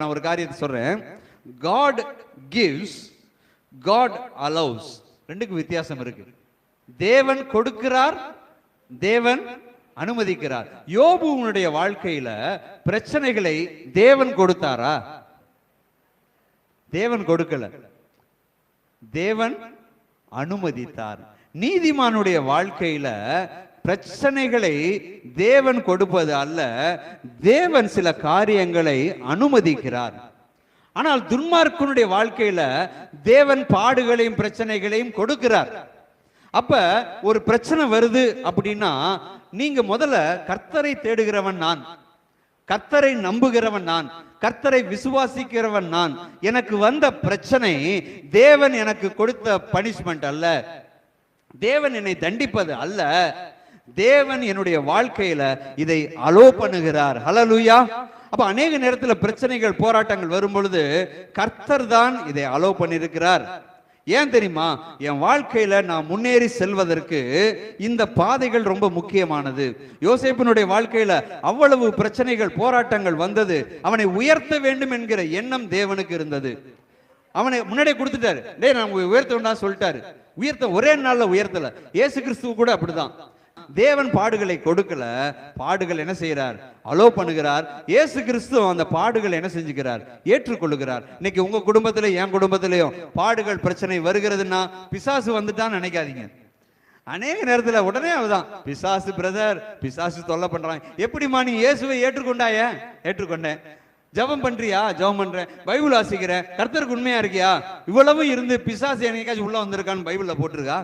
நான் ஒரு காரியத்தை சொல்றேன். God gives, God allows. ரெண்டுக்கு வித்தியாசம் இருக்கு. தேவன் கொடுக்கிறார், தேவன் அனுமதிக்கிறார். யோபுவினுடைய வாழ்க்கையில பிரச்சனைகளை தேவன் கொடுத்தாரா? தேவன் கொடுக்கல, தேவன் அனுமதித்தார். நீதிமானுடைய வாழ்க்கையில பிரச்சனைகளை தேவன் கொடுப்பது அல்ல, தேவன் சில காரியங்களை அனுமதிக்கிறார். ஆனால் துன்மார்க்கனுடைய வாழ்க்கையில தேவன் பாடுகளையும் பிரச்சனைகளையும் கொடுக்கிறார். அப்ப ஒரு பிரச்சனை வருது அப்படின்னா நீங்க முதல்ல கர்த்தரை தேடுகிறவன் நான், கர்த்தரை நம்புகிறவன் நான், கர்த்தரை விசுவாசிக்கிறவன் நான். எனக்கு வந்த பிரச்சனை தேவன் எனக்கு கொடுத்த பனிஷ்மெண்ட் அல்ல, தேவன் என்னை தண்டிப்பது அல்ல, தேவன் என்னுடைய வாழ்க்கையில இதை அலோ பண்ணுகிறார். ஹல்லேலூயா. அப்ப அநேக நேரத்தில் பிரச்சனைகள் போராட்டங்கள் வரும் பொழுது கர்த்தர் தான் இதை அலோ பண்ணியிருக்கிறார். ஏன் தெரியுமா? என் வாழ்க்கையில நான் முன்னேறி செல்வதற்கு இந்த பாதைகள் ரொம்ப முக்கியமானது. யோசேப்பினுடைய வாழ்க்கையில அவ்வளவு பிரச்சனைகள் போராட்டங்கள் வந்தது. அவனை உயர்த்த வேண்டும் என்கிற எண்ணம் தேவனுக்கு இருந்தது. அவனை முன்னாடியே கொடுத்துட்டாரு. டேய் நான் உயர்த்த வேண்டாம் சொல்லிட்டாரு. உயர்த்த ஒரே நாள்ல உயர்த்தல. இயேசு கிறிஸ்துவ கூட அப்படிதான். தேவன் பாடுகளை கொடுக்கல, பாடுகள் என்ன செய்யறார்? அலோ பண்ணுகிறார். இயேசு கிறிஸ்து அந்த பாடுகள் என்ன செஞ்சுக்கிறார்? ஏற்றுக்கொள்ளுகிறார். இன்னைக்கு உங்க குடும்பத்தில என் குடும்பத்திலையும் பாடுகள் பிரச்சனை வருகிறதுன்னா பிசாசு வந்துட்டான்னு நினைக்காதீங்க. அநேக நேரத்தில் உடனே அவதான் பிசாசு பிரதர், பிசாசு தொல்லை பண்றாங்க. எப்படிமா நீ இயேசுவை ஏற்றுக்கொண்டாய? ஏற்றுக்கொண்டேன். ஜெபம் பண்றியா? ஜெபம் பண்றேன். பைபிள் வாசிக்கிறேன். கர்த்தருக்கு உண்மையா இருக்கியா? இவ்வளவு இருந்து பிசாசு என்னைக்காச்சும் உள்ள வந்திருக்கான்னு பைபிள்ல போட்டிருக்கா?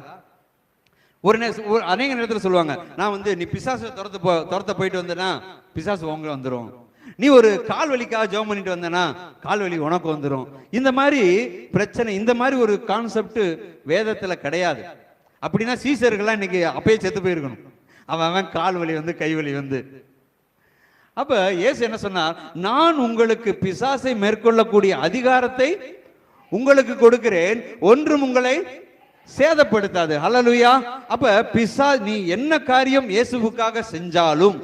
அநேக நேரத்தில் சொல்லுவாங்க, நான் நீ பிசாசு துரத்த போயிட்டு வந்தனா பிசாசு உங்களை வந்துடும். நீ ஒரு கால் வலிக்காக ஜெபம் பண்ணிட்டு வந்தனா கால் வலி உனக்கு வந்துடும். இந்த மாதிரி பிரச்சனை, இந்த மாதிரி ஒரு கான்செப்ட் வேதத்துல கிடையாது. அப்படின்னா சீசர்கள்லாம் இன்னைக்கு அப்பயே செத்து போயிருக்கணும். அவன் கால் வலி கை வலி அப்ப இயேசு என்ன சொன்னார்? நான் உங்களுக்கு பிசாசை மேற்கொள்ளக்கூடிய அதிகாரத்தை உங்களுக்கு கொடுக்கிறேன், ஒன்றும் உங்களை சேதப்படுத்தாது. ஹல்லேலூயா. அப்ப நீ என்ன காரியம் இயேசுவுக்காக செஞ்சாலும்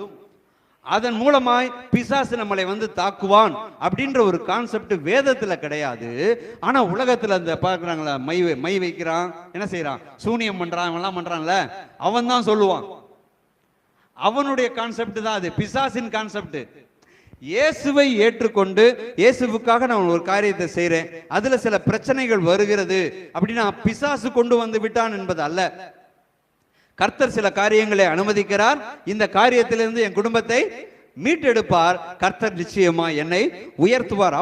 அதன் மூலமாய் பிசாசு நம்மளை தாக்குவான் அப்படின்ற ஒரு கான்செப்ட் வேதத்துல கிடையாது. ஆனா உலகத்துல அந்த பாக்குறாங்களா, மை வைக்கிறான், என்ன செய்யறான், சூனியம் பண்றான், எல்லாம் பண்றான்ல, அவன் தான் சொல்லுவான். அவனுடைய கான்செப்ட் தான் அது, பிசாசின் கான்செப்ட். இயேசுவை ஏற்றுக்கொண்டு இயேசுவுக்காக நான் ஒரு காரியத்தை செய்றேன், அதுல சில பிரச்சனைகள் வருகிறது அப்படின்னா பிசாசு கொண்டு வந்து விட்டான் என்பது அல்ல. கர்த்தர் சில காரியங்களை அனுமதிக்கிறார். இந்த காரியத்திலிருந்து என் குடும்பத்தை மீட்டெடுப்பார். கர்த்தர் நிச்சயமா என்னை உயர்த்துவார்.